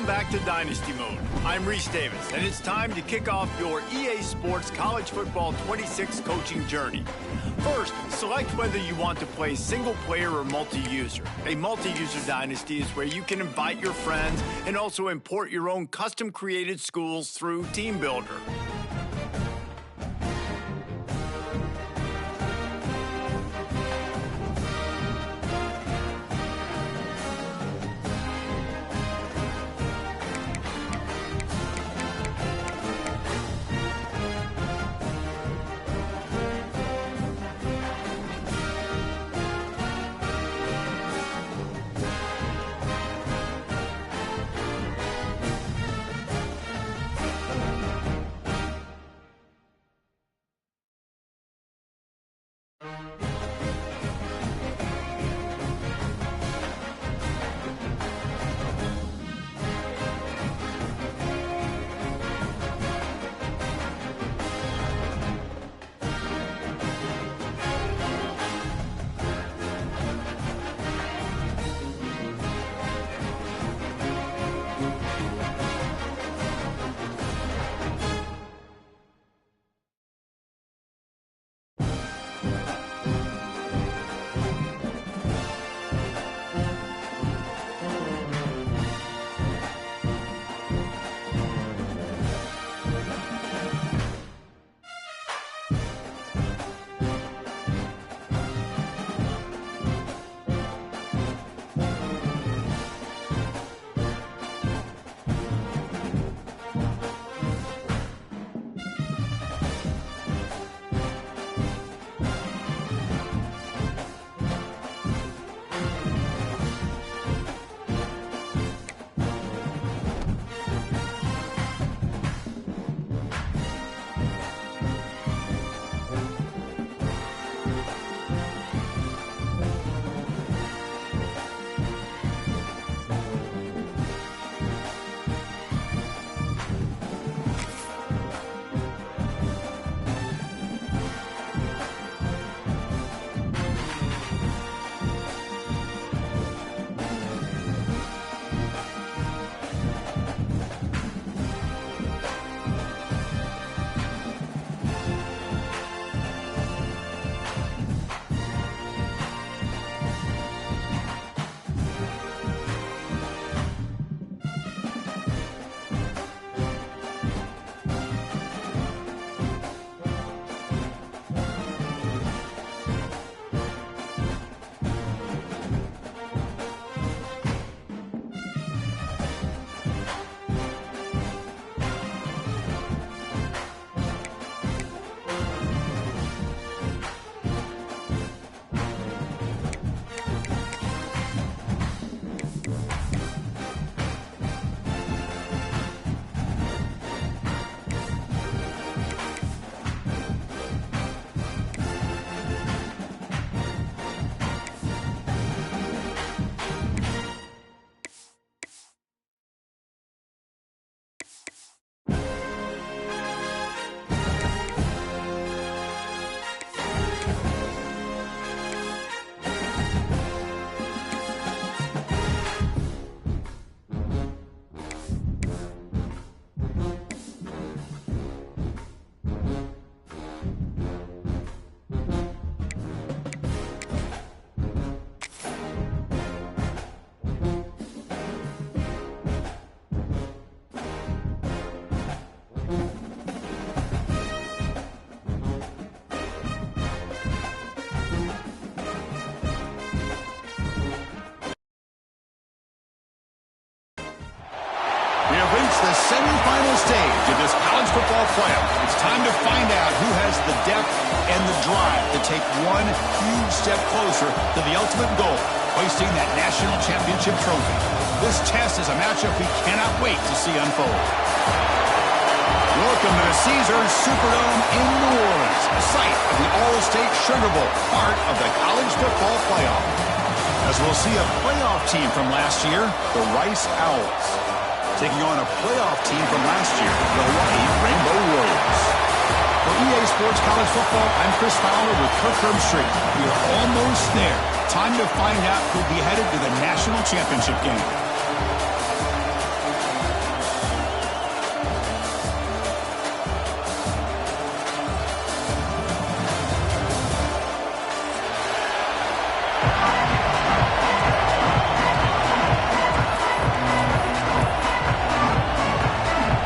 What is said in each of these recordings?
Welcome back to Dynasty Mode. I'm Reese Davis, and it's time to kick off your EA Sports College Football 26 coaching journey. First, select whether you want to play single-player or multi-user. A multi-user dynasty is where you can invite your friends and also import your own custom-created schools through Team Builder. We have reached the semifinal stage of this college football playoff. It's time to find out who has the depth and the drive to take one huge step closer to the ultimate goal, hoisting that national championship trophy. This test is a matchup we cannot wait to see unfold. Welcome to the Caesars Superdome in New Orleans, a site of the All-State Sugar Bowl, part of the college football playoff. As we'll see a playoff team from last year, the Rice Owls, taking on a playoff team from last year, the Hawaii Rainbow Warriors. For EA Sports College Football, I'm Chris Fowler with Kirk Herbstreit. We are almost there. Time to find out who'll be headed to the national championship game.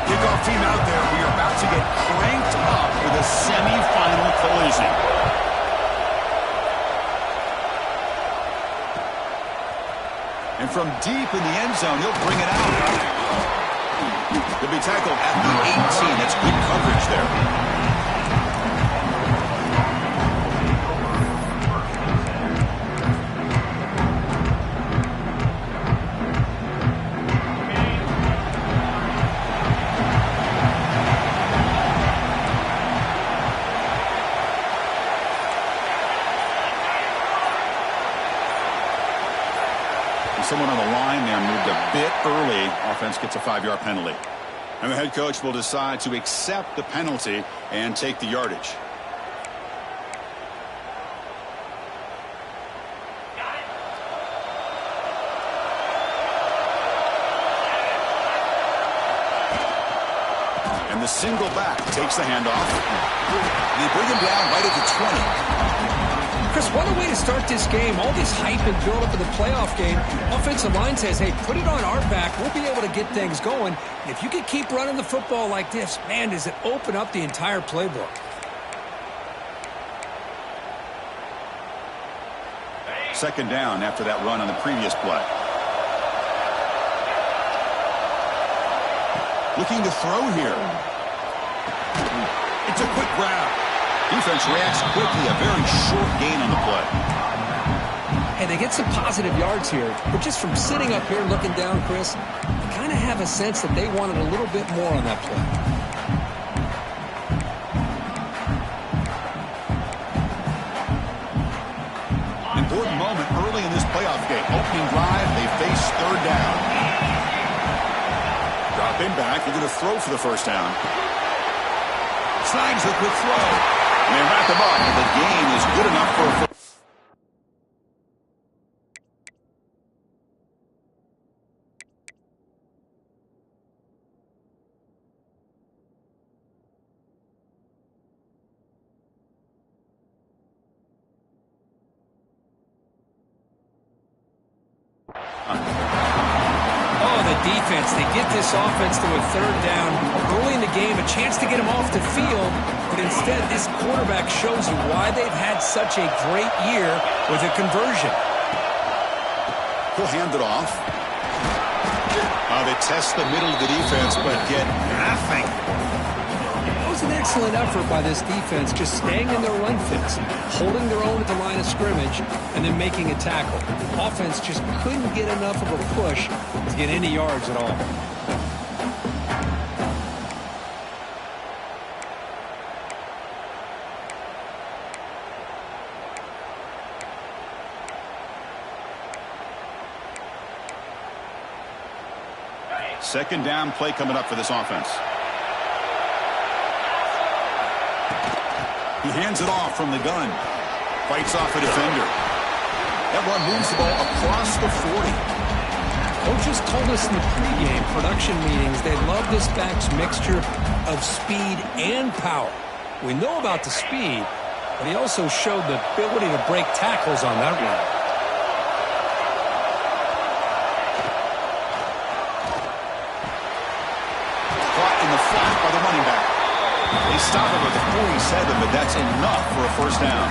Kickoff team out there. We are about to get cranked up with a semifinal collision. And from deep in the end zone, he'll bring it out. He'll be tackled at the 18. That's good coverage there. Someone on the line there moved a bit early. Offense gets a 5-yard penalty. And the head coach will decide to accept the penalty and take the yardage. And the single back takes the handoff. They bring him down right at the 20. Chris, what a way to start this game. All this hype and build up in the playoff game. Offensive line says, hey, put it on our back. We'll be able to get things going. If you can keep running the football like this, man, does it open up the entire playbook. Second down after that run on the previous play. Looking to throw here. It's a quick grab. Defense reacts quickly, a very short gain on the play. Hey, they get some positive yards here, but just from sitting up here looking down, Chris, I kind of have a sense that they wanted a little bit more on that play. Important moment early in this playoff game. Opening drive, they face third down. Dropping back, they're going to throw for the first down. Slides the quick throw. And they wrap him up, and the gain is good enough for a first. Defense, they get this offense to a third down early in the game, a chance to get them off the field, but instead this quarterback shows you why they've had such a great year with a conversion. He'll hand it off. They test the middle of the defense, but get nothing. It was an excellent effort by this defense, just staying in their run fits, holding their own at the line of scrimmage, and then making a tackle. Offense just couldn't get enough of a push to get any yards at all. Second down play coming up for this offense. He hands it off from the gun. Fights off a defender. That one moves the ball across the 40. Coaches told us in the pregame production meetings they love this back's mixture of speed and power. We know about the speed, but he also showed the ability to break tackles on that run. Caught in the flat by the running back. They stop him at the 47, but that's enough for a first down.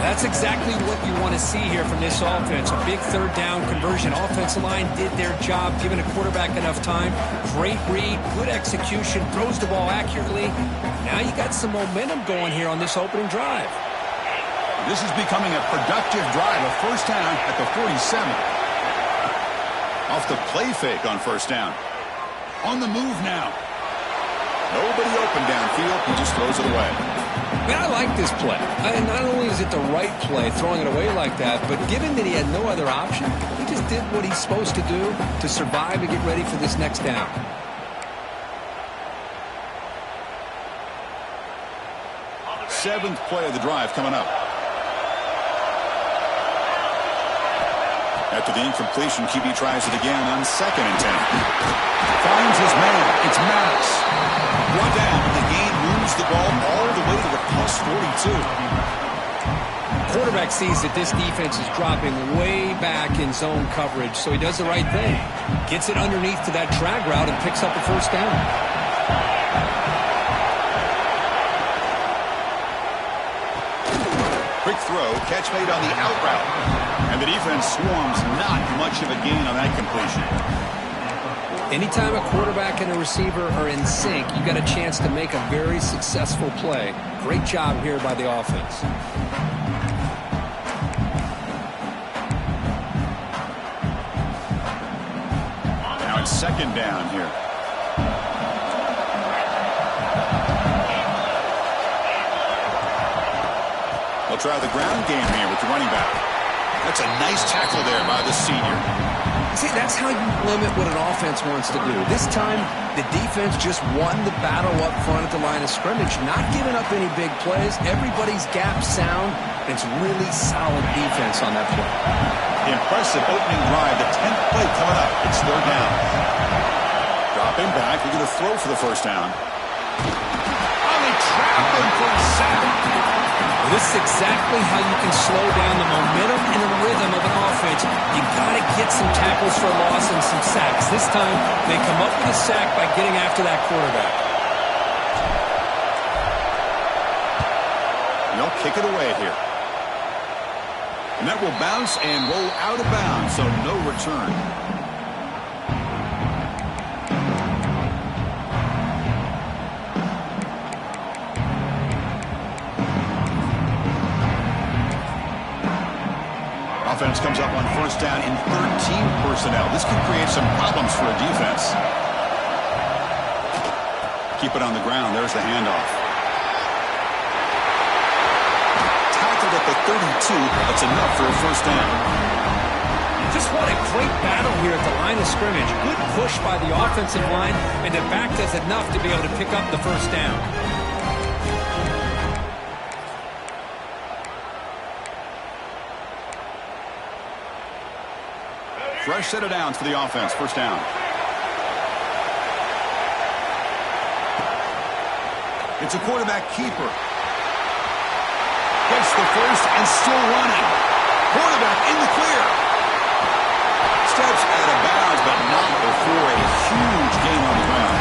That's exactly what you want to see here from this offense. A big third down conversion. Offensive line did their job, giving a quarterback enough time. Great read, good execution, throws the ball accurately. Now you got some momentum going here on this opening drive. This is becoming a productive drive. A first down at the 47. Off the play fake on first down. On the move now. Nobody open downfield. He just throws it away. Man, I like this play. Not only is it the right play, throwing it away like that, but given that he had no other option, he just did what he's supposed to do to survive and get ready for this next down. Seventh play of the drive coming up. After the incompletion, QB tries it again on 2nd and 10. Finds his man. It's Maddox. One down. The gain moves the ball all the way to the plus 42. quarterback sees that this defense is dropping way back in zone coverage, so he does the right thing. Gets it underneath to that drag route and picks up a first down. Quick throw, catch made on the out route. And the defense swarms, not much of a gain on that completion. Anytime a quarterback and a receiver are in sync, you got a chance to make a very successful play. Great job here by the offense. Now it's second down here. They'll try the ground game here with the running back. That's a nice tackle there by the senior. See, that's how you limit what an offense wants to do. This time, the defense just won the battle up front at the line of scrimmage, not giving up any big plays. Everybody's gap sound, and it's really solid defense on that play. Impressive opening drive. The 10th play coming up. It's third down. Dropping back. They're going to throw for the first down. Oh, they trap him for a sack. This is exactly how you can slow down the momentum and the rhythm of an offense. You got to get some tackles for a loss and some sacks. This time, they come up with a sack by getting after that quarterback. They'll kick it away here. And that will bounce and roll out of bounds, so no return. Offense comes up on first down in 13 personnel. This could create some problems for a defense. Keep it on the ground. There's the handoff. Tackled at the 32. That's enough for a first down. Just what a great battle here at the line of scrimmage. Good push by the offensive line, and the back does enough to be able to pick up the first down. Fresh set of downs for the offense. First down. It's a quarterback keeper. Gets the first and still running. Quarterback in the clear. Steps out of bounds, but not before a huge gain on the ground.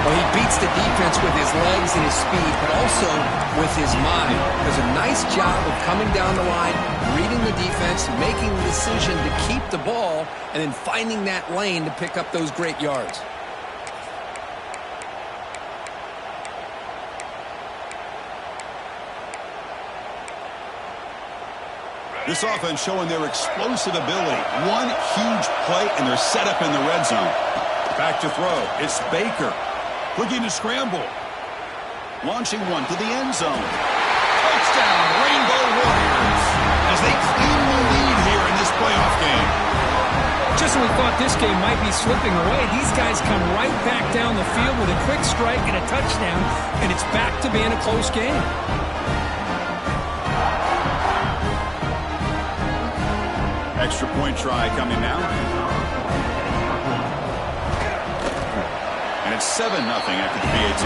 Well, he beats the defense with his legs and his speed, but also with his mind. Does a nice job of coming down the line, reading the defense, making the decision to keep the ball, and then finding that lane to pick up those great yards. This offense showing their explosive ability. One huge play, and they're set up in the red zone. Back to throw. It's Baker. Looking to scramble. Launching one to the end zone. Touchdown, Rainbow Warriors, as they claim the lead here in this playoff game. Just when we thought this game might be slipping away, these guys come right back down the field with a quick strike and a touchdown, and it's back to being a close game. Extra point try coming now. And it's 7-0 after the PAT.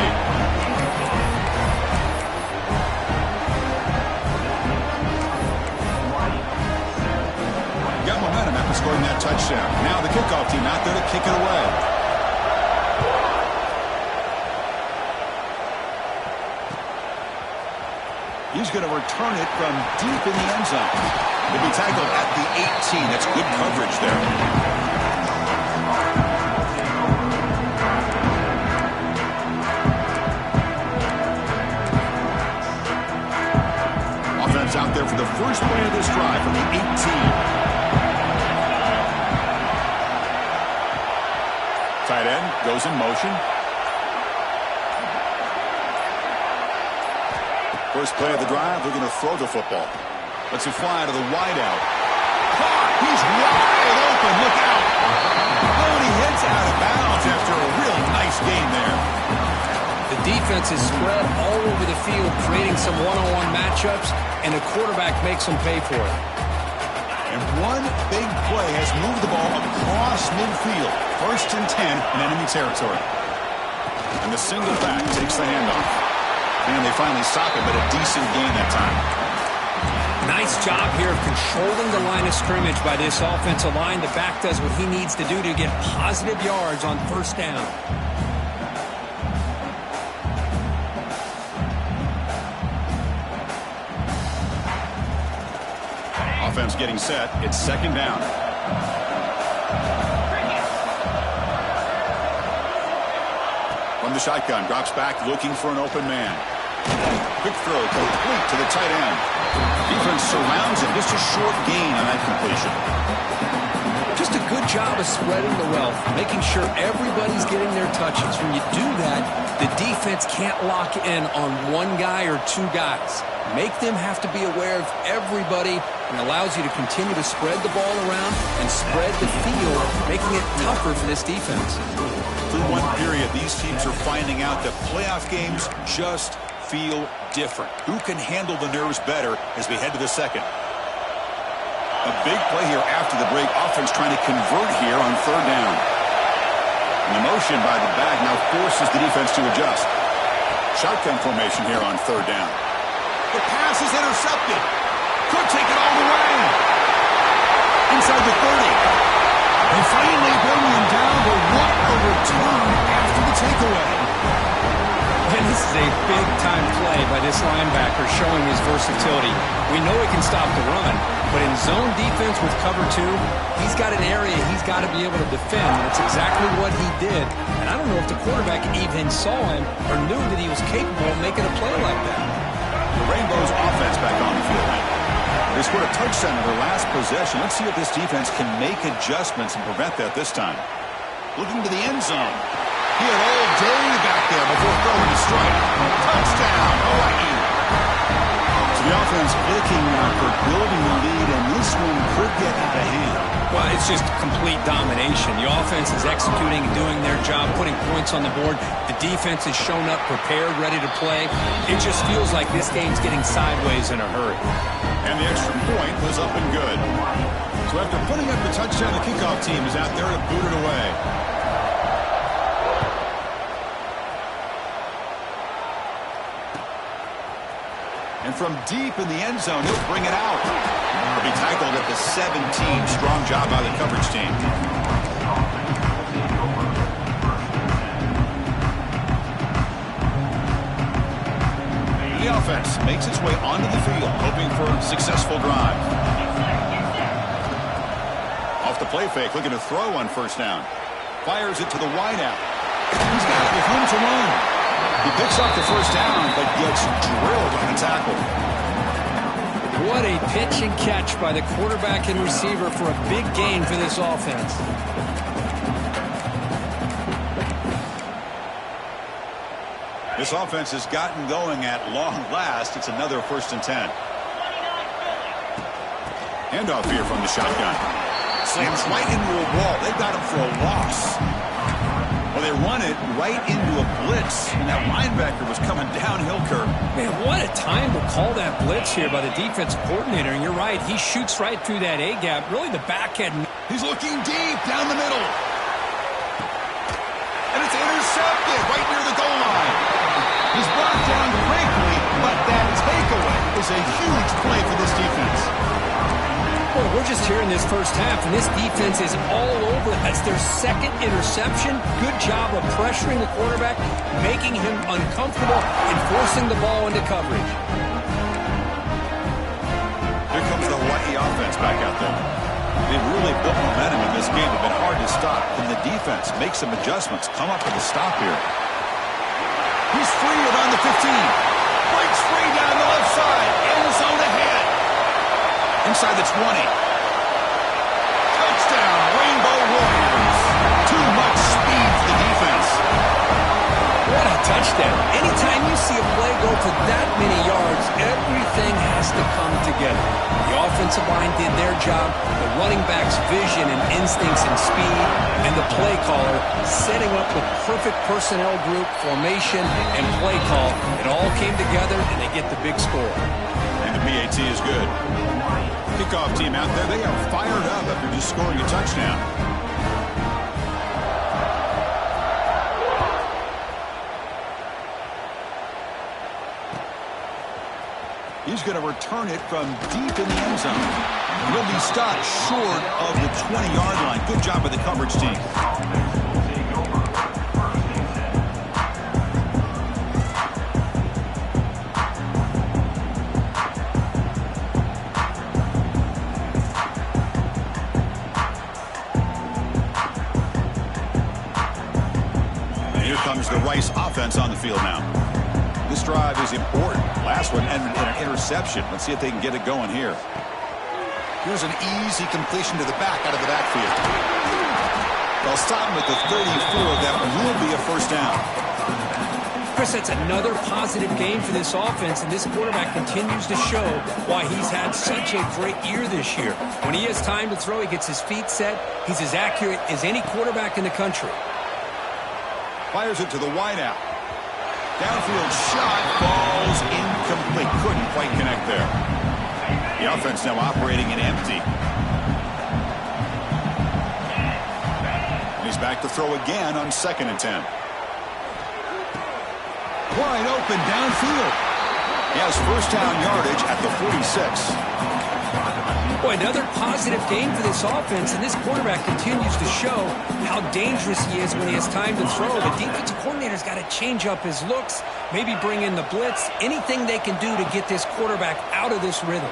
Got momentum after scoring that touchdown. Now the kickoff team out there to kick it away. He's going to return it from deep in the end zone. He'll be tackled at the 18. That's good coverage there. Offense out there for the first play of this drive from the 18. Tight end goes in motion. First play of the drive, they're going to throw the football. Let's it fly to the wideout. Caught! He's wide open. Look out! Oh, and he heads out of bounds after a real nice gain there. The defense is spread all over the field, creating some one-on-one matchups, and the quarterback makes them pay for it. And one big play has moved the ball across midfield. First and 10 in enemy territory. And the single back takes the handoff. And they finally stop it, but a decent gain that time. Nice job here of controlling the line of scrimmage by this offensive line. The back does what he needs to do to get positive yards on first down. Offense getting set. It's second down. From the shotgun, drops back looking for an open man. Quick throw complete to the tight end. Defense surrounds him. Just a short gain on that completion. Just a good job of spreading the wealth, making sure everybody's getting their touches. When you do that, the defense can't lock in on one guy or two guys. Make them have to be aware of everybody, and allows you to continue to spread the ball around and spread the field, making it tougher for this defense. Through one period, these teams are finding out that playoff games just feel different. Who can handle the nerves better as we head to the second? A big play here after the break. Offense trying to convert here on third down. And the motion by the back now forces the defense to adjust. Shotgun formation here on third down. The pass is intercepted. Could take it all the way. Inside the 30. They finally bring him down, but what a return after the takeaway. And this is a big-time play by this linebacker, showing his versatility. We know he can stop the run, but in zone defense with cover two, he's got an area he's got to be able to defend. That's exactly what he did. And I don't know if the quarterback even saw him or knew that he was capable of making a play like that. The Rainbows offense back on the field now. They scored a touchdown in their last possession. Let's see if this defense can make adjustments and prevent that this time. Looking to the end zone. He had all day back there before throwing a strike. Touchdown, Hawaii. So the offense clicking now for building the lead, and this one could get out of hand. Well, it's just complete domination. The offense is executing and doing their job, putting points on the board. The defense has shown up, prepared, ready to play. It just feels like this game's getting sideways in a hurry. And the extra point was up and good. So after putting up the touchdown, the kickoff team is out there to boot it away. And from deep in the end zone, he'll bring it out. He'll be tackled at the 17. Strong job by the coverage team. The offense makes its way onto the field, hoping for a successful drive. Off the play fake, looking to throw on first down. Fires it to the wideout. He's got it with room to run. He picks up the first down, but gets drilled on the tackle. What a pitch and catch by the quarterback and receiver for a big gain for this offense. This offense has gotten going at long last. It's another 1st and 10. Handoff here from the shotgun. Slams right into a wall. They got him for a loss. Well, they run it right into a blitz, and that linebacker was coming downhill, Kirk. Man, what a time to call that blitz here by the defensive coordinator. And you're right, he shoots right through that A-gap. Really, the back had... He's looking deep down the middle. And it's intercepted right near the goal line. He's brought down quickly, but that takeaway is a huge play for this defense. Well, we're just here in this first half, and this defense is all over. That's their second interception. Good job of pressuring the quarterback, making him uncomfortable, and forcing the ball into coverage. Here comes the Hawaii offense back out there. They've really built momentum in this game. It's been hard to stop. Can the defense make some adjustments? Come up with a stop here. He's free around the 15. Breaks free down the left side. End zone ahead. Inside the 20. Touchdown, Rainbow Warriors. Too much speed for the defense. What a touchdown. Anytime you see a play go for that many yards, everything has to come together. The offensive line did their job, the running back's vision and instincts and speed, and the play caller setting up the perfect personnel group, formation, and play call. It all came together, and they get the big score. And the PAT is good. Kickoff team out there, they are fired up after just scoring a touchdown. He's he's going to return it from deep in the end zone. He'll be stopped short of the 20-yard line. Good job by the coverage team. And here comes the Rice offense on the field now. This drive is important. Last one ended in an interception. Let's see if they can get it going here. Here's an easy completion to the back out of the backfield. They'll stop him at the 34. That will be a first down. Chris, that's another positive game for this offense, and this quarterback continues to show why he's had such a great year this year. When he has time to throw, he gets his feet set. He's as accurate as any quarterback in the country. Fires it to the wideout. Downfield shot falls incomplete. Couldn't quite connect there. The offense now operating in empty. He's back to throw again on 2nd and 10. Wide open downfield. He has first down yardage at the 46. Boy, another positive game for this offense, and this quarterback continues to show how dangerous he is when he has time to throw. The defensive coordinator's got to change up his looks, maybe bring in the blitz, anything they can do to get this quarterback out of this rhythm.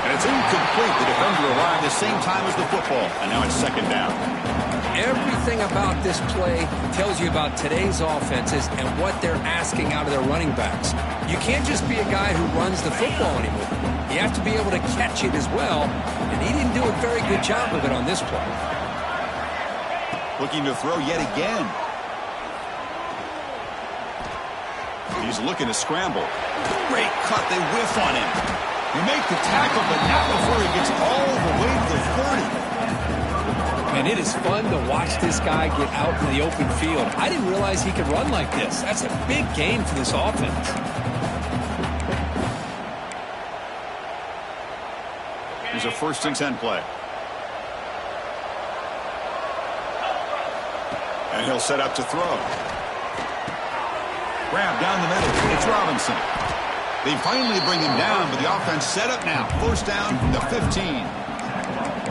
And it's incomplete. The defender arrived the same time as the football, and now it's 2nd down. Everything about this play tells you about today's offenses and what they're asking out of their running backs. You can't just be a guy who runs the football anymore. You have to be able to catch it as well, and he didn't do a very good job of it on this play. Looking to throw yet again. He's looking to scramble. Great cut. They whiff on him. You make the tackle, but not before he gets all the way to the 30. And it is fun to watch this guy get out in the open field. I didn't realize he could run like this. That's a big gain for this offense. Here's a 1st and 10 play. And he'll set up to throw. Grab down the middle. It's Robinson. They finally bring him down, but the offense set up now. First down from the 15.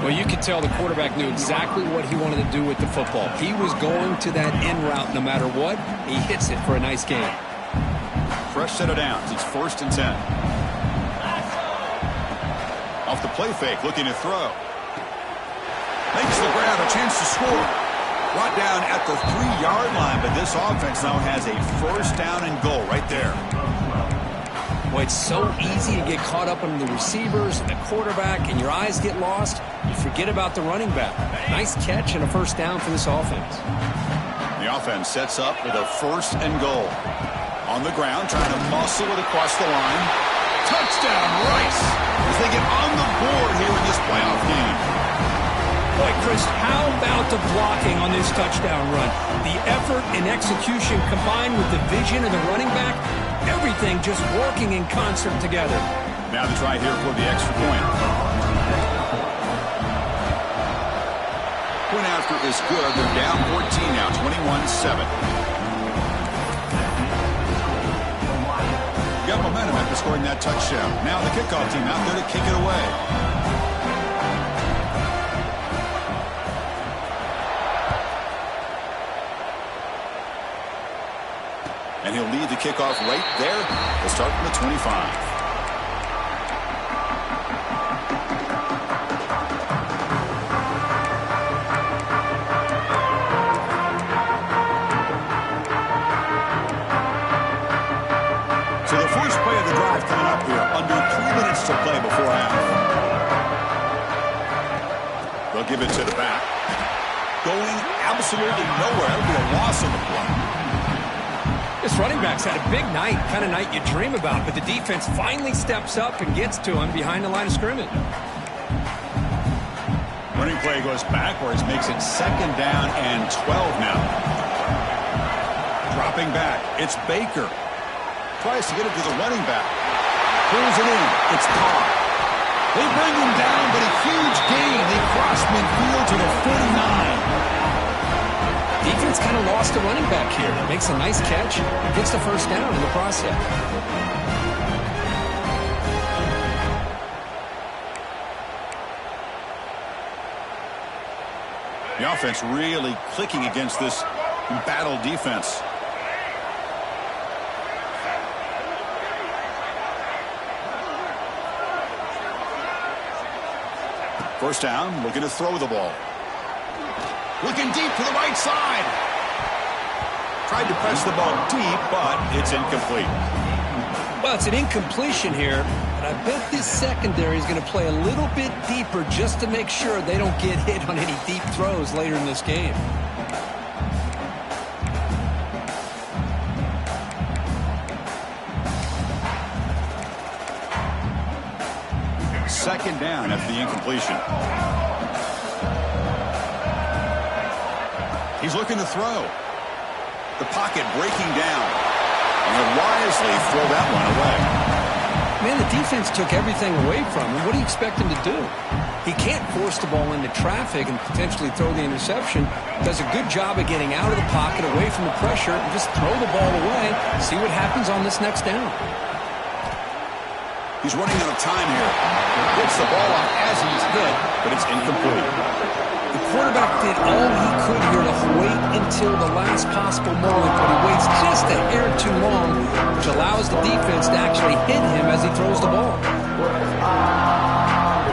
Well, you could tell the quarterback knew exactly what he wanted to do with the football. He was going to that in route no matter what. He hits it for a nice gain. Fresh set of downs. It's 1st and 10. Off the play fake, looking to throw. Makes the grab, a chance to score. Brought down at the 3-yard line, but this offense now has a first down and goal right there. Well, it's so easy to get caught up on the receivers and the quarterback, and your eyes get lost. You forget about the running back. Nice catch and a first down for this offense. The offense sets up with a 1st and goal. On the ground, trying to muscle it across the line. Touchdown, Rice, as they get on the board here in this playoff game. Boy, Chris, how about the blocking on this touchdown run? The effort and execution combined with the vision of the running back, everything just working in concert together. Now the try here for the extra point. Point after is good. They're down 14 now, 21-7. Got momentum after scoring that touchdown. Now the kickoff team out there to kick it away. And he'll lead the kickoff right there. We'll start from the 25. So the first play of the drive coming up here. Under 3 minutes to play before half. They'll give it to the back. Going absolutely nowhere. That'll be a loss on the play. This running back's had a big night, kind of night you dream about, but the defense finally steps up and gets to him behind the line of scrimmage. Running play goes backwards, makes it 2nd down and 12 now. Dropping back, it's Baker. Tries to get it to the running back. Pulls it in, it's caught. They bring him down, but a huge gain. They cross midfield to the 49. Defense kind of lost the running back here. Makes a nice catch and gets the first down in the process. The offense really clicking against this embattled defense. First down, looking to throw the ball. Looking deep to the right side. Tried to press the ball deep, but it's incomplete. Well, it's an incompletion here, but I bet this secondary is going to play a little bit deeper just to make sure they don't get hit on any deep throws later in this game. Second down after the incompletion. He's looking to throw. The pocket breaking down. And he'll wisely throw that one away. Man, the defense took everything away from him. What do you expect him to do? He can't force the ball into traffic and potentially throw the interception. Does a good job of getting out of the pocket, away from the pressure, and just throw the ball away. See what happens on this next down. He's running out of time here. Gets the ball off as he's hit, but it's incomplete. The quarterback did all he could here to wait until the last possible moment, but he waits just a hair too long, which allows the defense to actually hit him as he throws the ball.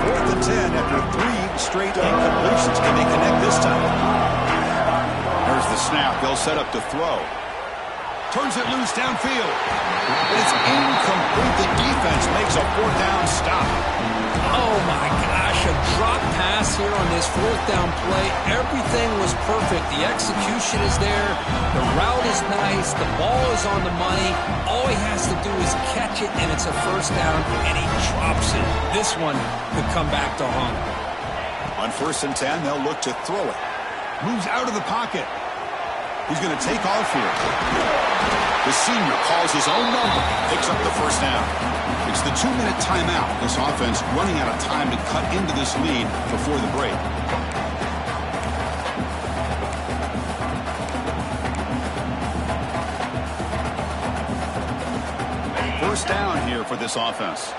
4th and 10 after 3 straight incompletions. Can they connect this time? There's the snap. They'll set up to throw. Turns it loose downfield. But it's incomplete. The defense makes a 4th down stop. Oh, my gosh. A drop pass here on this 4th down play. Everything was perfect. The execution is there. The route is nice. The ball is on the money. All he has to do is catch it, and it's a 1st down, and he drops it. This one could come back to haunt him. On 1st and 10, they'll look to throw it. Moves out of the pocket. He's going to take off here. The senior calls his own number, picks up the 1st down. It's the 2-minute timeout. This offense running out of time to cut into this lead before the break. First down here for this offense.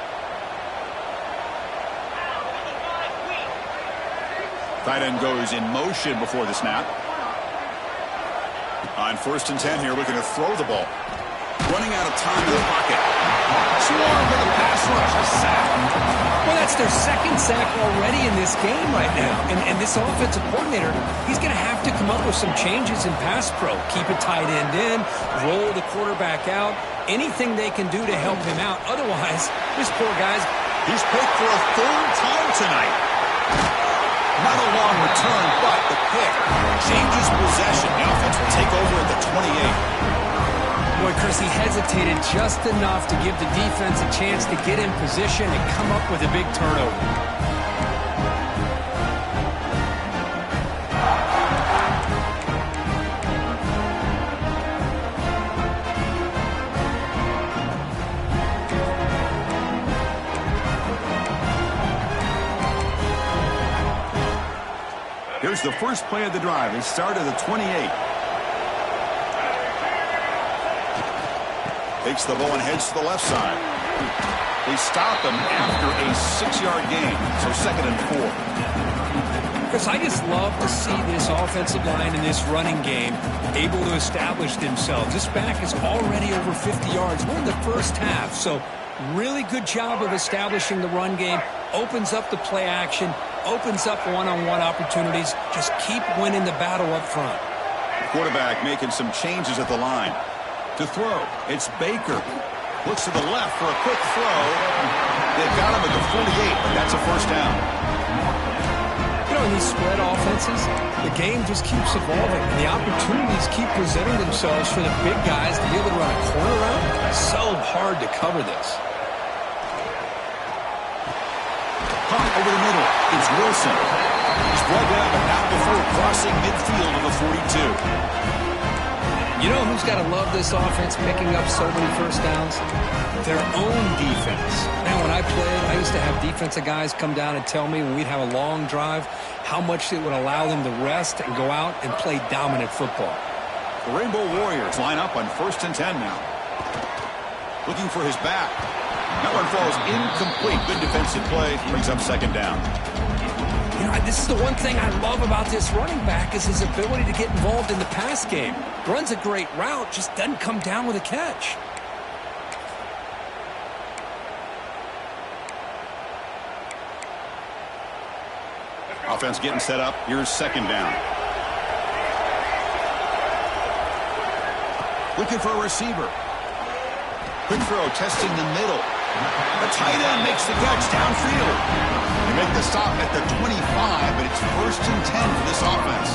Tight end goes in motion before the snap. On 1st and 10 here, looking to throw the ball. Running out of time in the pocket. Swarm with a pass rush, a sack. Well, that's their 2nd sack already in this game right now. And this offensive coordinator, he's going to have to come up with some changes in pass pro. Keep a tight end in, roll the quarterback out, anything they can do to help him out. Otherwise, this poor guy's... He's picked for a 3rd time tonight. Not a long return, but the pick changes possession. The offense will take over at the 28. Boy, Chris, he hesitated just enough to give the defense a chance to get in position and come up with a big turnover. Here's the first play of the drive. They start at the 28. Takes the ball and heads to the left side. They stop him after a 6-yard gain. So 2nd and 4. Chris, I just love to see this offensive line in this running game able to establish themselves. This back is already over 50 yards. We're in the first half, so really good job of establishing the run game. Opens up the play action, opens up one-on-one opportunities. Just keep winning the battle up front. Quarterback making some changes at the line. To throw, it's Baker. Looks to the left for a quick throw. They've got him at the 48, but that's a 1st down. You know, in these spread offenses, the game just keeps evolving, and the opportunities keep presenting themselves for the big guys to be able to run a corner route. It's so hard to cover this. Pump over the middle. It's Wilson. He's brought down, but not before crossing midfield of the 42. You know who's got to love this offense picking up so many 1st downs? Their own defense. Man, when I played, I used to have defensive guys come down and tell me when we'd have a long drive how much it would allow them to rest and go out and play dominant football. The Rainbow Warriors line up on 1st and 10 now. Looking for his back. That one falls incomplete. Good defensive play. Brings up 2nd down. You know, this is the one thing I love about this running back is his ability to get involved in the pass game. Runs a great route, just doesn't come down with a catch. Offense getting set up. Here's second down. Looking for a receiver. Quick throw, testing the middle. The tight end makes the catch downfield. They make the stop at the 25, but it's 1st and 10 for this offense.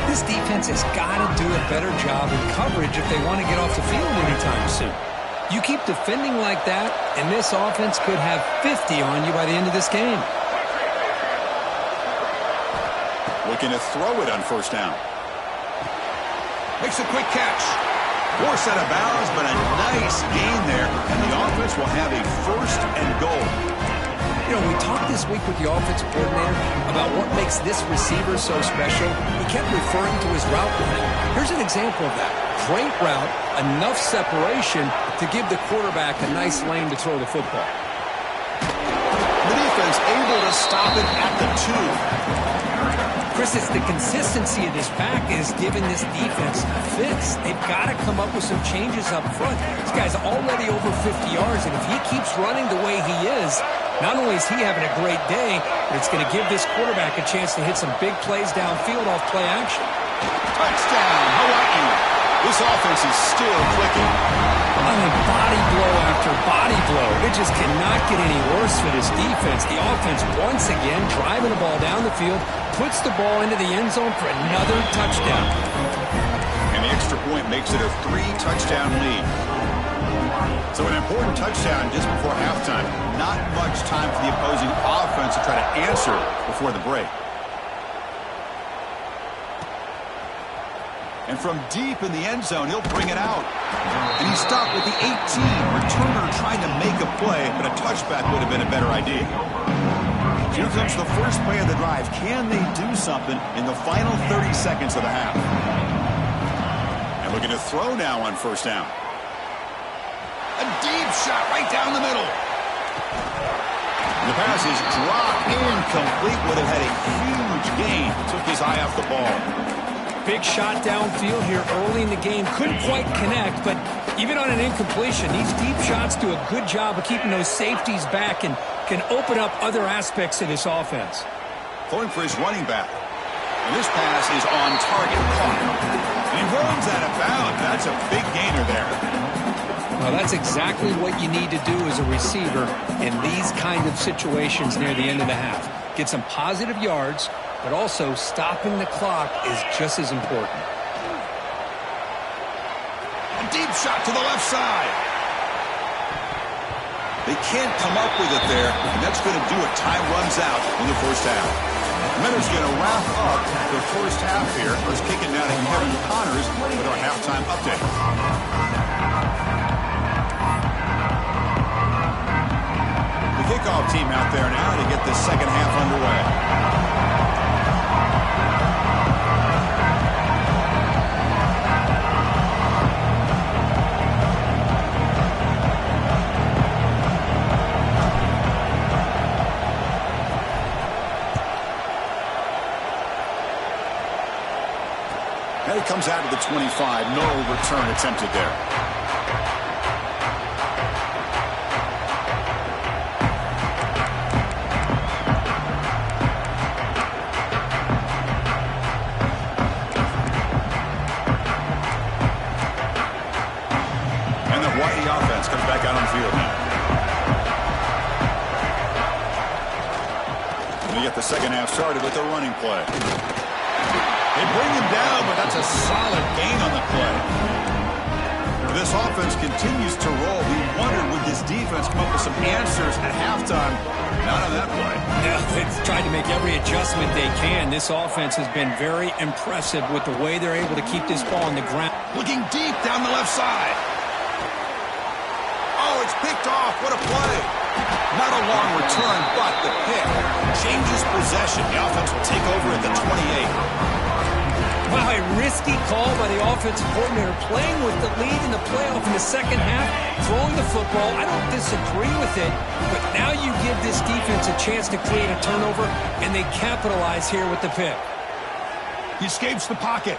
This defense has got to do a better job in coverage if they want to get off the field anytime soon. You keep defending like that, and this offense could have 50 on you by the end of this game. Looking to throw it on 1st down. Makes a quick catch. Forced out of bounds, but a nice gain there, and the offense will have a 1st and goal. You know, we talked this week with the offensive coordinator about what makes this receiver so special. He kept referring to his route running. Here's an example of that. Great route, enough separation to give the quarterback a nice lane to throw the football. The defense able to stop it at the 2. Chris, it's the consistency of this back is giving this defense fits. They've got to come up with some changes up front. This guy's already over 50 yards, and if he keeps running the way he is, not only is he having a great day, but it's going to give this quarterback a chance to hit some big plays downfield off play action. Touchdown, Hawaii. This offense is still clicking. I mean, body blow after body blow. It just cannot get any worse for this defense. The offense, once again, driving the ball down the field, puts the ball into the end zone for another touchdown. And the extra point makes it a 3-touchdown lead. So an important touchdown just before halftime. Not much time for the opposing offense to try to answer before the break. And from deep in the end zone, he'll bring it out. And he stopped with the 18. Returner trying to make a play, but a touchback would have been a better idea. Here comes the first play of the drive. Can they do something in the final 30 seconds of the half? And looking to throw now on 1st down. A deep shot right down the middle. The pass is dropped incomplete. Would have had a huge gain. Took his eye off the ball. Big shot downfield here early in the game. Couldn't quite connect, but even on an incompletion, these deep shots do a good job of keeping those safeties back and can open up other aspects of this offense. Going for his running back. And this pass is on target. And he runs out of bounds. That's a big gainer there. Well, that's exactly what you need to do as a receiver in these kind of situations near the end of the half. Get some positive yards, but also stopping the clock is just as important. A deep shot to the left side. They can't come up with it there, and that's going to do it. Time runs out in the 1st half. Miller's going to wrap up the 1st half here. Let's kick it now to Kevin Connors with our halftime update. The kickoff team out there now to get the 2nd half underway. Now he comes out to the 25. No return attempted there. And the Hawaii offense comes back out on the field now. And we get the 2nd half started with a running play. They bring him down, but that's a solid gain on the play. This offense continues to roll. We wondered, would this defense come up with some answers at halftime? Not on that play. Yeah, they've tried to make every adjustment they can. This offense has been very impressive with the way they're able to keep this ball on the ground. Looking deep down the left side. Oh, it's picked off. What a play. Not a long return, but the pick changes possession. The offense will take over at the 28. Wow, a risky call by the offensive coordinator, playing with the lead in the playoff in the second half, throwing the football. I don't disagree with it, but now you give this defense a chance to create a turnover, and they capitalize here with the pick. He escapes the pocket.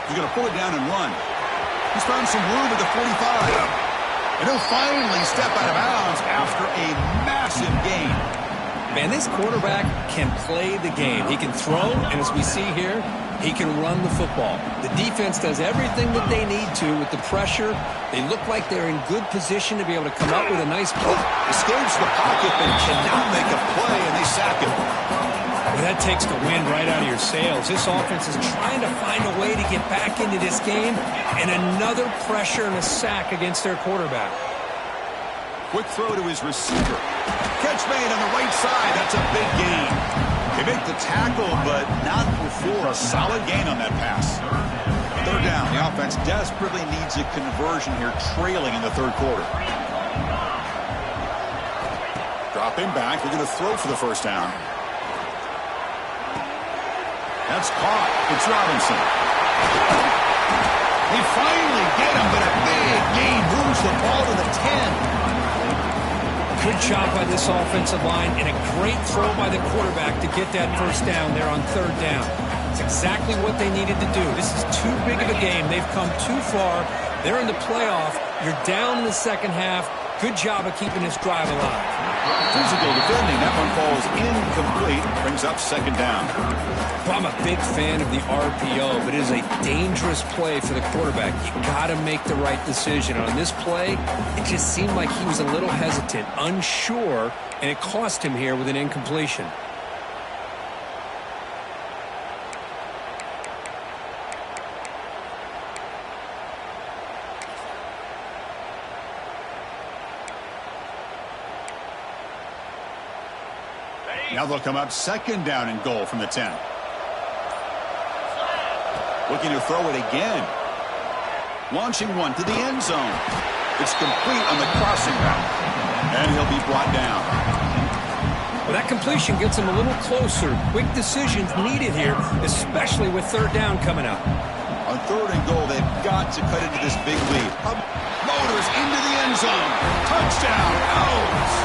He's going to pull it down and run. He's found some room at the 45. And he'll finally step out of bounds after a massive gain. Man, this quarterback can play the game. He can throw, and as we see here, he can run the football. The defense does everything that they need to with the pressure. They look like they're in good position to be able to come up with a nice play. Escapes the pocket, but cannot make a play, and they sack him. Well, that takes the wind right out of your sails. This offense is trying to find a way to get back into this game, and another pressure and a sack against their quarterback. Quick throw to his receiver. Catch made on the right side. That's a big gain. They make the tackle, but not before a solid gain on that pass. Third down. The offense desperately needs a conversion here, trailing in the third quarter. Dropping back. They're going to throw for the first down. That's caught. It's Robinson. They finally get him, but a big gain moves the ball to the 10. Good job by this offensive line, and a great throw by the quarterback to get that first down there on third down. It's exactly what they needed to do. This is too big of a game. They've come too far. They're in the playoff. You're down in the second half. Good job of keeping this drive alive. Physical defending. That one falls incomplete. Brings up second down. Well, I'm a big fan of the RPO, but it is a dangerous play for the quarterback. You got to make the right decision. On this play, it just seemed like he was a little hesitant, unsure, and it cost him here with an incompletion. Now they'll come up second down and goal from the 10. Looking to throw it again. Launching one to the end zone. It's complete on the crossing route. And he'll be brought down. Well, that completion gets him a little closer. Quick decisions needed here, especially with third down coming up. On third and goal, they've got to cut into this big lead. Motors into the end zone. Touchdown, Owls.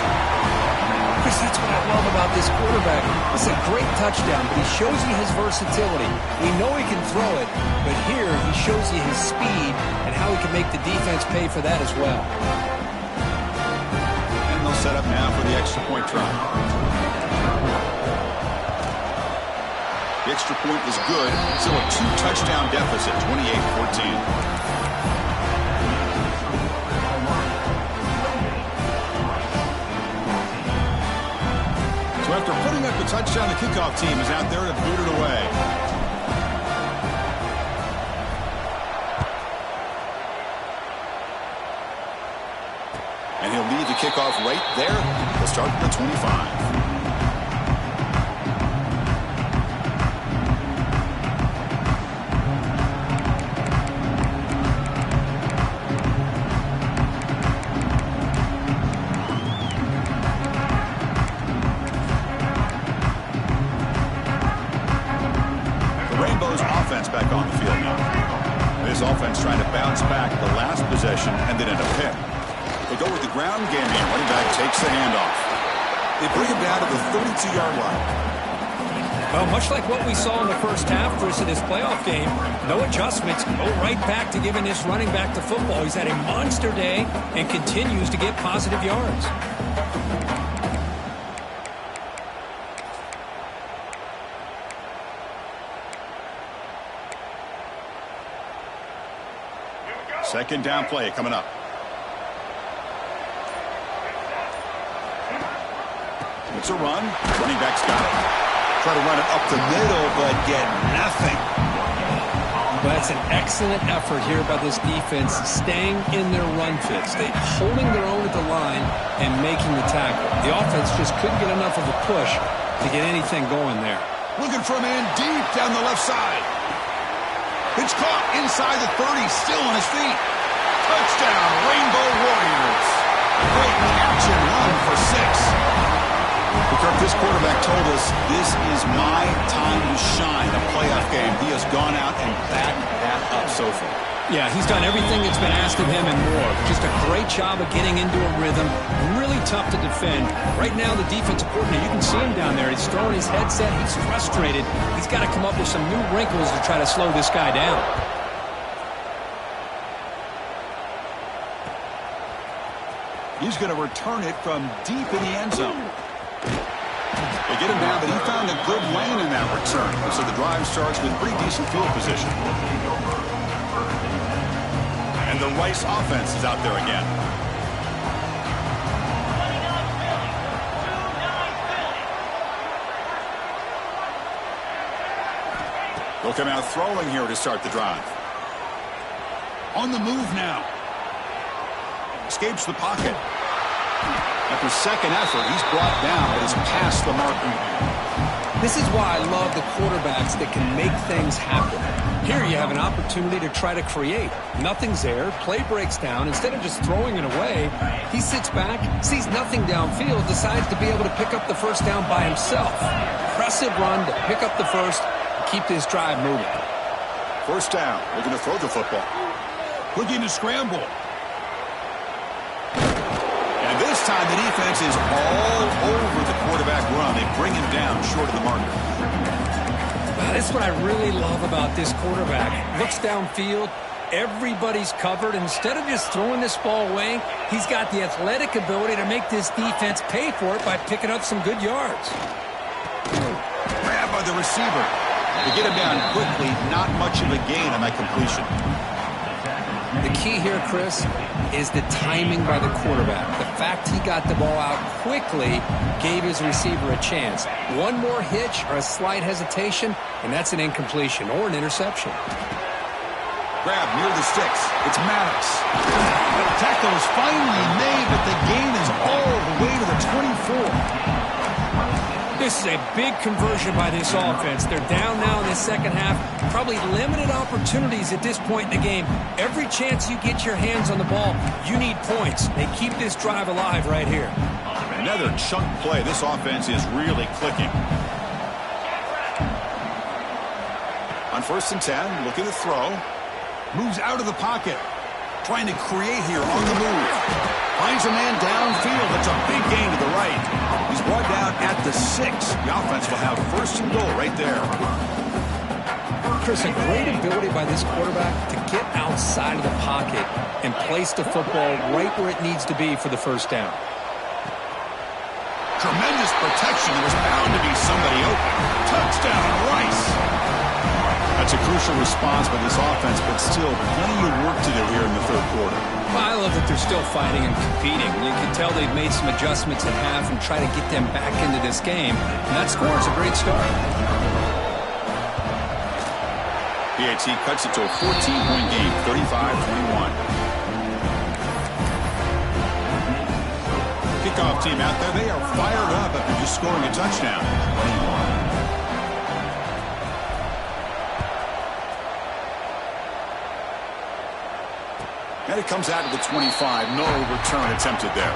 Chris, that's what I love about this quarterback. It's a great touchdown, but he shows you his versatility. We know he can throw it, but here he shows you his speed and how he can make the defense pay for that as well. And they'll set up now for the extra point try. The extra point is good. Still a two-touchdown deficit, 28-14. So after putting up a touchdown, the kickoff team is out there to boot it away. And he'll lead the kickoff right there. He'll start at the 25. Back on the field now. His offense trying to bounce back the last possession and then end a pick. They go with the ground game here. Running back takes the handoff. They bring him down to the 32-yard line. Well, much like what we saw in the first half, Chris, of this playoff game, no adjustments, go right back to giving this running back the football. He's had a monster day and continues to get positive yards. Second down play coming up. It's a run. Running back's got it. Try to run it up the middle, but get nothing. Well, that's an excellent effort here by this defense, staying in their run fits. They're holding their own at the line and making the tackle. The offense just couldn't get enough of a push to get anything going there. Looking for a man deep down the left side. It's caught inside the 30, still on his feet. Touchdown, Rainbow Warriors. Great action, 1 for 6. Kirk, this quarterback told us this is my time to shine, a playoff game. He has gone out and backed that up so far. Yeah, he's done everything that's been asked of him and more. Just a great job of getting into a rhythm. Really tough to defend. Right now, the defensive coordinator, you can see him down there. He's throwing his headset. He's frustrated. He's got to come up with some new wrinkles to try to slow this guy down. He's going to return it from deep in the end zone. They get him down, but he found a good lane in that return. So the drive starts with pretty decent field position. And the Rice offense is out there again. They'll come out throwing here to start the drive. On the move now. Escapes the pocket. After second effort, he's brought down, but is past the marker. This is why I love the quarterbacks that can make things happen. Here you have an opportunity to try to create. Nothing's there. Play breaks down. Instead of just throwing it away, he sits back, sees nothing downfield, decides to be able to pick up the first down by himself. Impressive run to pick up the first and keep this drive moving. First down. They're going to throw the football. Looking to scramble. And this time the defense is all over the quarterback run. They bring him down short of the marker. That's what I really love about this quarterback. Looks downfield. Everybody's covered. Instead of just throwing this ball away, he's got the athletic ability to make this defense pay for it by picking up some good yards. Grab by the receiver. They get him down quickly. Not much of a gain on that completion. The key here, Chris, is the timing by the quarterback. The fact he got the ball out quickly gave his receiver a chance. One more hitch or a slight hesitation, and that's an incompletion or an interception. Grab near the sticks. It's Maddox. The tackle is finally made, but the gain is all the way to the 24. This is a big conversion by this offense. They're down now in the second half. Probably limited opportunities at this point in the game. Every chance you get your hands on the ball, you need points. They keep this drive alive right here. Another chunk play. This offense is really clicking. On 1st and 10, looking to throw. Moves out of the pocket. Trying to create here on the move. Finds a man downfield. That's a big gain to the right. He's brought down at the 6. The offense will have 1st and goal right there. Chris, a great ability by this quarterback to get outside of the pocket and place the football right where it needs to be for the first down. Tremendous protection. There was bound to be somebody open. Touchdown, Rice. That's a crucial response by this offense, but still plenty of work to do here in the third quarter. I love that they're still fighting and competing. You can tell they've made some adjustments at half and try to get them back into this game. And that score is a great start. PAT cuts it to a 14-point game, 35-21. Kickoff team out there. They are fired up after just scoring a touchdown. And it comes out to the 25. No return attempted there.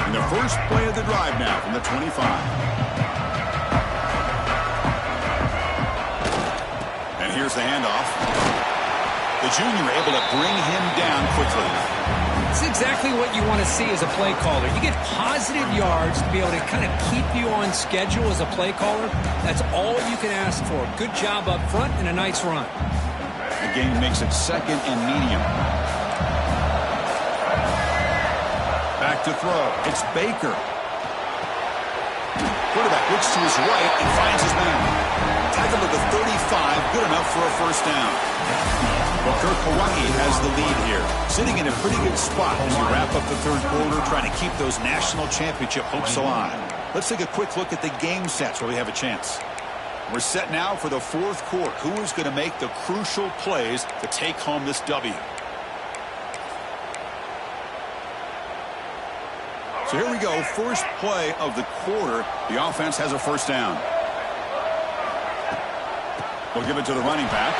And the first play of the drive now from the 25. And here's the handoff. The junior able to bring him down quickly. It's exactly what you want to see as a play caller. You get positive yards to be able to kind of keep you on schedule as a play caller. That's all you can ask for. Good job up front and a nice run. The game makes it 2nd and medium. Back to throw. It's Baker. Quarterback looks to his right and finds his man. Tackled at the 35. Good enough for a first down. Well, Kirk, Hawaii has the lead here, sitting in a pretty good spot as we wrap up the third quarter, trying to keep those national championship hopes alive. Let's take a quick look at the game sets where we have a chance. We're set now for the fourth quarter. Who is going to make the crucial plays to take home this W? So here we go. First play of the quarter. The offense has a first down. We'll give it to the running back.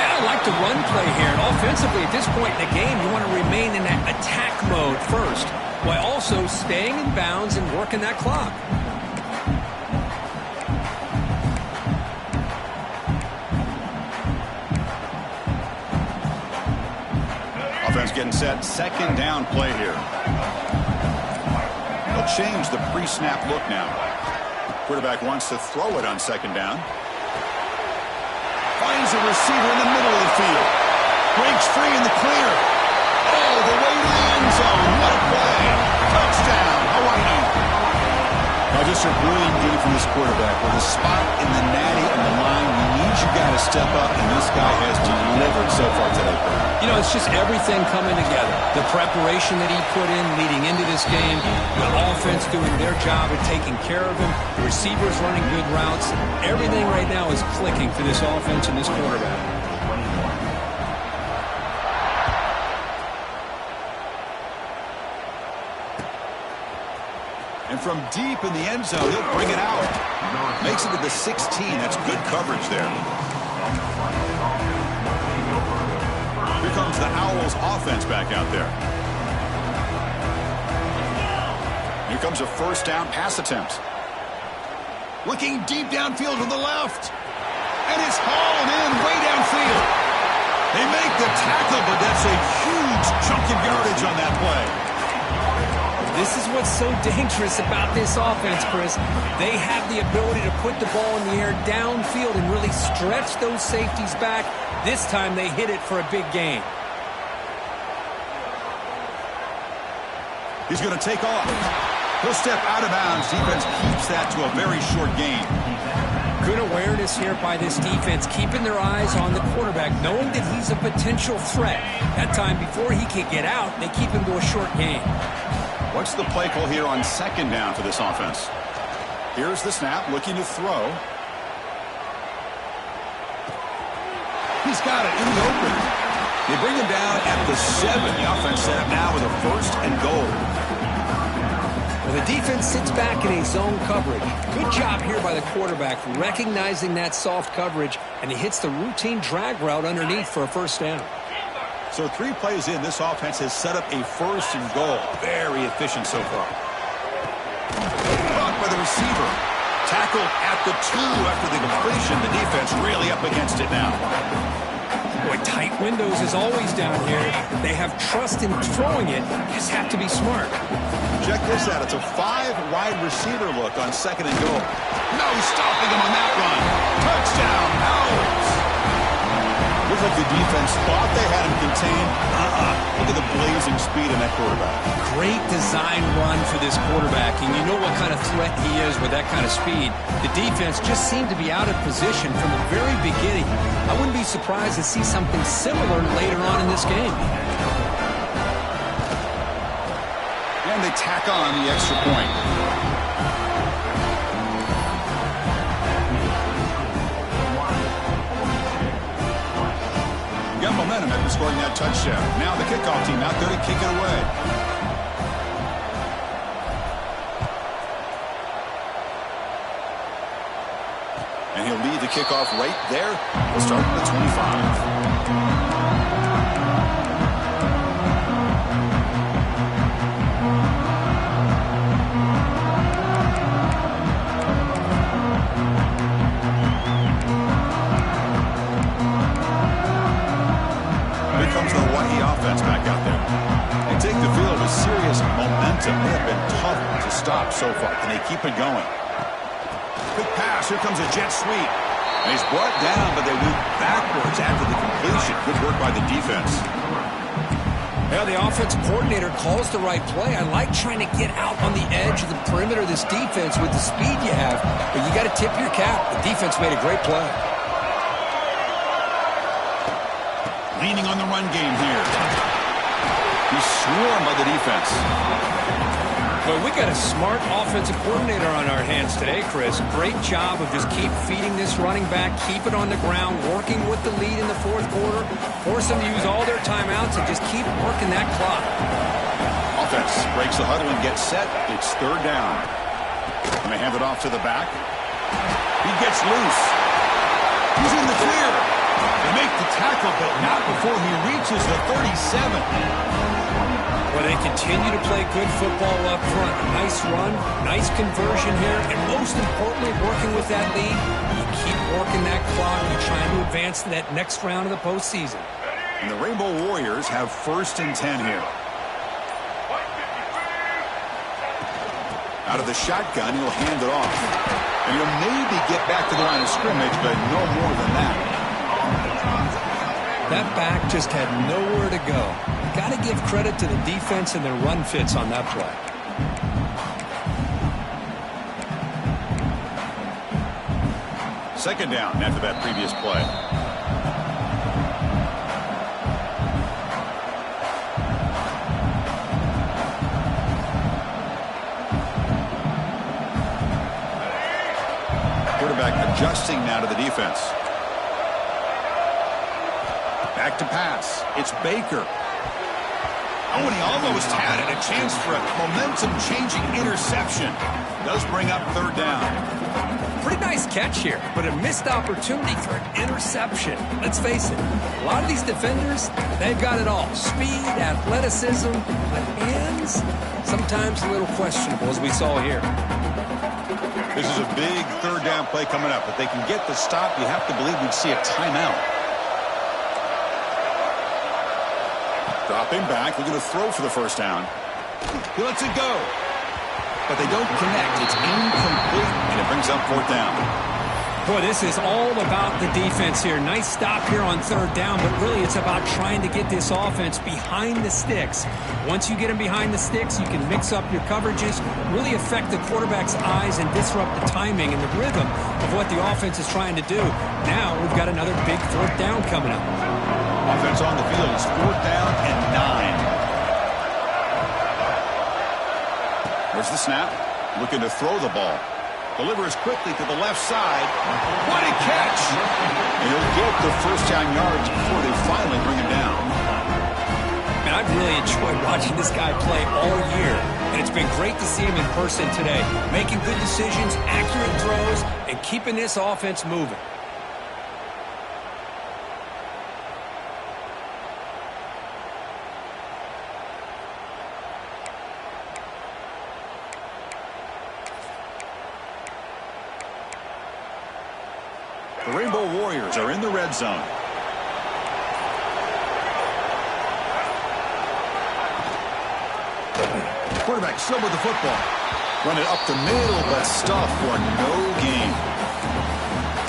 Yeah, I like the run play here. And offensively, at this point in the game, you want to remain in that attack mode first, while also staying in bounds and working that clock. Offense getting set. Second down play here. They'll change the pre-snap look now. Quarterback wants to throw it on second down. Finds a receiver in the middle of the field. Breaks free in the clear. All the way to the end zone. What a play. Touchdown, Hawaii. Now just a brilliant game from this quarterback. With a spot in the natty and the line, we need you guys to step up, and this guy has delivered so far today. You know, it's just everything coming together. The preparation that he put in leading into this game, the offense doing their job of taking care of him, the receivers running good routes. Everything right now is clicking for this offense and this quarterback. And from deep in the end zone, he'll bring it out. Makes it to the 16. That's good coverage there. Here comes the Owls offense back out there. Here comes a first down pass attempt. Looking deep downfield to the left. And it's hauled in way downfield. They make the tackle, but that's a huge chunk of yardage on that play. This is what's so dangerous about this offense, Chris. They have the ability to put the ball in the air downfield and really stretch those safeties back. This time they hit it for a big gain. He's going to take off. He'll step out of bounds. Defense keeps that to a very short gain. Good awareness here by this defense, keeping their eyes on the quarterback, knowing that he's a potential threat. That time before he can get out, they keep him to a short gain. What's the play call here on second down for this offense? Here's the snap, looking to throw. He's got it in the open. They bring him down at the 7. The offense set up now with a first and goal. Well, the defense sits back in a zone coverage. Good job here by the quarterback, recognizing that soft coverage, and he hits the routine drag route underneath for a first down. So 3 plays in, this offense has set up a first and goal. Very efficient so far. Caught by the receiver. Tackled at the 2 after the completion. The defense really up against it now. Boy, tight windows as always down here. They have trust in throwing it. Just have to be smart. Check this out. It's a 5-wide receiver look on second and goal. No stopping him on that run. Touchdown, Owls. Looks like the defense thought they had him contained. Look at the blazing speed in that quarterback. Great design run for this quarterback, and you know what kind of threat he is with that kind of speed. The defense just seemed to be out of position from the very beginning. I wouldn't be surprised to see something similar later on in this game. And they tack on the extra point. Got momentum after scoring that touchdown. Now the kickoff team out there to kick it away. And he'll lead the kickoff right there. We'll start at the 25. Back out there. They take the field with serious momentum. They have been tough to stop so far. Can they keep it going? Quick pass. Here comes a jet sweep. And he's brought down, but they move backwards after the completion. Good work by the defense. Yeah, the offensive coordinator calls the right play. I like trying to get out on the edge of the perimeter of this defense with the speed you have, but you got to tip your cap. The defense made a great play. Leaning on the run game here. He's swarmed by the defense. Well, we got a smart offensive coordinator on our hands today, Chris. Great job of just keep feeding this running back, keep it on the ground, working with the lead in the fourth quarter, force them to use all their timeouts, and just keep working that clock. Offense breaks the huddle and gets set. It's third down. And they hand it off to the back. He gets loose. He's in the clear. They make the tackle, but not before he reaches the 37. Well, they continue to play good football up front. Nice run, nice conversion here, and most importantly, working with that lead, you keep working that clock. You're trying to advance to that next round of the postseason. And the Rainbow Warriors have 1st and 10 here. Out of the shotgun, he'll hand it off. And he'll maybe get back to the line of scrimmage, but no more than that. That back just had nowhere to go. Got to give credit to the defense and their run fits on that play. Second down after that previous play. Quarterback adjusting now to the defense. Back to pass. It's Baker. Oh, and he almost had it. A chance for a momentum-changing interception. Does bring up 3rd down. Pretty nice catch here, but a missed opportunity for an interception. Let's face it, a lot of these defenders, they've got it all. Speed, athleticism, but hands, sometimes a little questionable, as we saw here. This is a big 3rd down play coming up. If they can get the stop, you have to believe we'd see a timeout. Dropping back, looking to throw for the 1st down. He lets it go. But they don't connect. It's incomplete, and it brings up 4th down. Boy, this is all about the defense here. Nice stop here on 3rd down, but really it's about trying to get this offense behind the sticks. Once you get them behind the sticks, you can mix up your coverages, really affect the quarterback's eyes and disrupt the timing and the rhythm of what the offense is trying to do. Now we've got another big 4th down coming up. Offense on the field is 4th down and 9. There's the snap. Looking to throw the ball. Delivers quickly to the left side. What a catch! And he'll get the 1st down yards before they finally bring him down. And I've really enjoyed watching this guy play all year. And it's been great to see him in person today. Making good decisions, accurate throws, and keeping this offense moving. The Rainbow Warriors are in the red zone. Quarterback still with the football. Run it up the middle, but stuffed for no gain.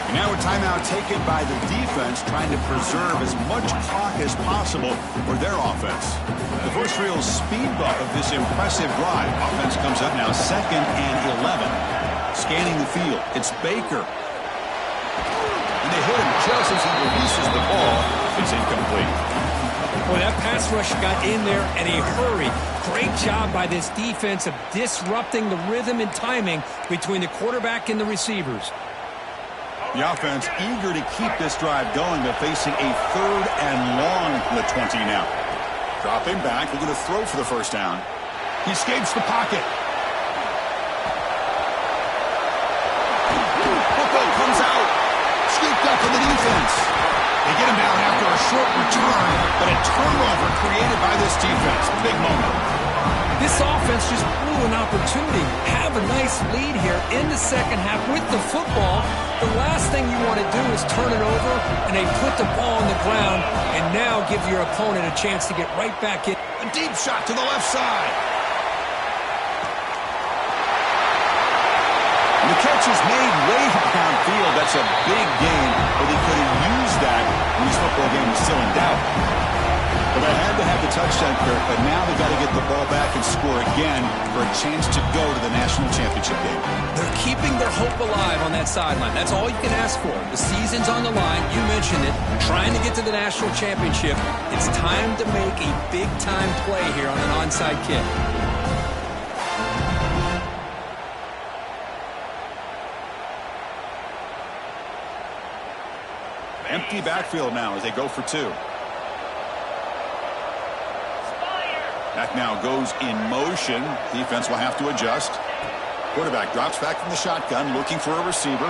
And now a timeout taken by the defense, trying to preserve as much clock as possible for their offense. The first real speed bump of this impressive drive. Offense comes up now 2nd and 11. Scanning the field. It's Baker. And they hit him just as he releases the ball. It's incomplete. Boy, that pass rush got in there in a hurry. Great job by this defense of disrupting the rhythm and timing between the quarterback and the receivers. The offense eager to keep this drive going, but facing a 3rd and long from the 20 now. Dropping back, looking to throw for the 1st down. He escapes the pocket. Football comes out. Scooped up for the defense. They get him down after a short return, but a turnover created by this defense. Big moment. This offense just blew an opportunity. Have a nice lead here in the 2nd half with the football. The last thing you want to do is turn it over, and they put the ball on the ground, and now give your opponent a chance to get right back in. A deep shot to the left side. And the catch is made way downfield. That's a big gain, but he could have used that when his football game was still in doubt. But they had to have the touchdown, Kirk, but now they've got to get the ball back and score again for a chance to go to the national championship game. They're keeping their hope alive on that sideline. That's all you can ask for. The season's on the line. You mentioned it. Trying to get to the national championship. It's time to make a big-time play here on an onside kick. Empty backfield now as they go for 2. Back now goes in motion. Defense will have to adjust. Quarterback drops back from the shotgun, looking for a receiver.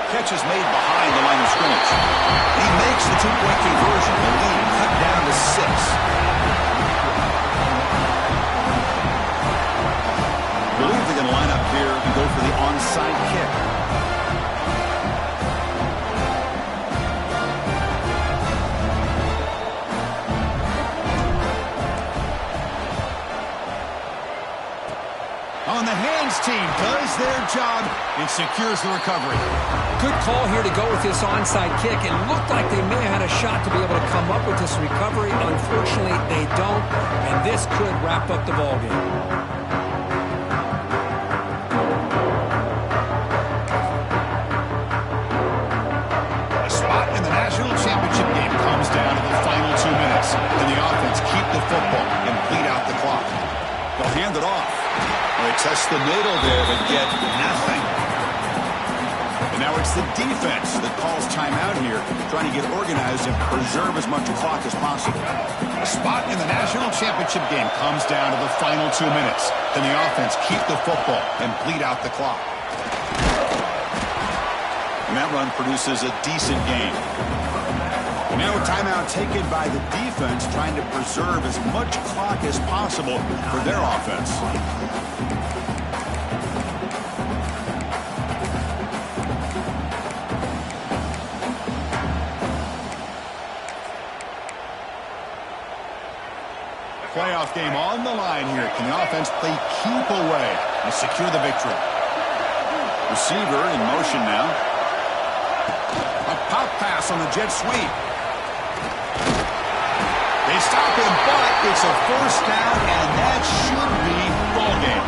catch is made behind the line of scrimmage. He makes the two-point conversion. The lead cut down to 6. I believe they're going to line up here and go for the onside kick. On the hands team does their job and secures the recovery. Good call here to go with this onside kick. It looked like they may have had a shot to be able to come up with this recovery. Unfortunately, they don't, and this could wrap up the ballgame. A spot in the national championship game comes down to the final 2 minutes. And the offense keep the football and bleed out the clock. They'll hand it off. They test the middle there, but get nothing. And now it's the defense that calls timeout here, trying to get organized and preserve as much clock as possible. A spot in the national championship game comes down to the final 2 minutes. Then the offense keep the football and bleed out the clock. And that run produces a decent gain. And now a timeout taken by the defense, trying to preserve as much clock as possible for their offense. Playoff game on the line here. Can the offense play keep away and secure the victory? Receiver in motion now. A pop pass on the jet sweep. They stop him, but it's a first down, and that should be ball game.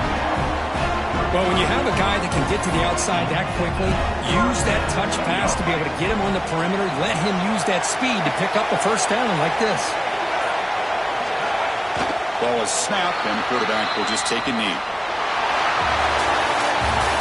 Well, when you have a guy that can get to the outside that quickly, use that touch pass to be able to get him on the perimeter, let him use that speed to pick up a first down like this. Ball is snapped, and the quarterback will just take a knee.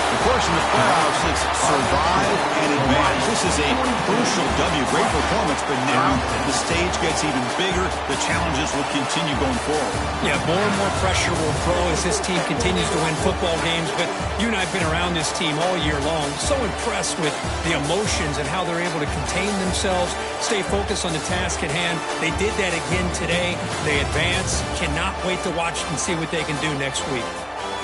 Of course, in the playoffs, it's survive and advance. This is a crucial W. Great performance, but now the stage gets even bigger. The challenges will continue going forward. Yeah, more and more pressure will grow as this team continues to win football games. But you and I have been around this team all year long. So impressed with the emotions and how they're able to contain themselves, stay focused on the task at hand. They did that again today. They advance. Cannot wait to watch and see what they can do next week.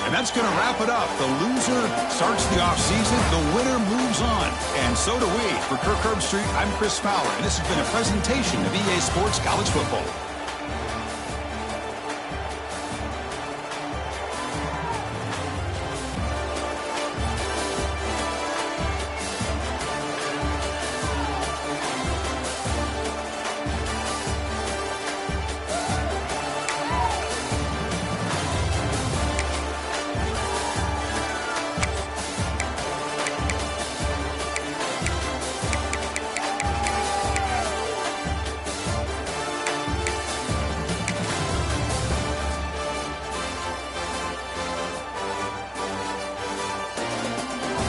And that's going to wrap it up. The loser starts the offseason. The winner moves on. And so do we. For Kirk Herbstreit, I'm Chris Fowler. And this has been a presentation of EA Sports College Football.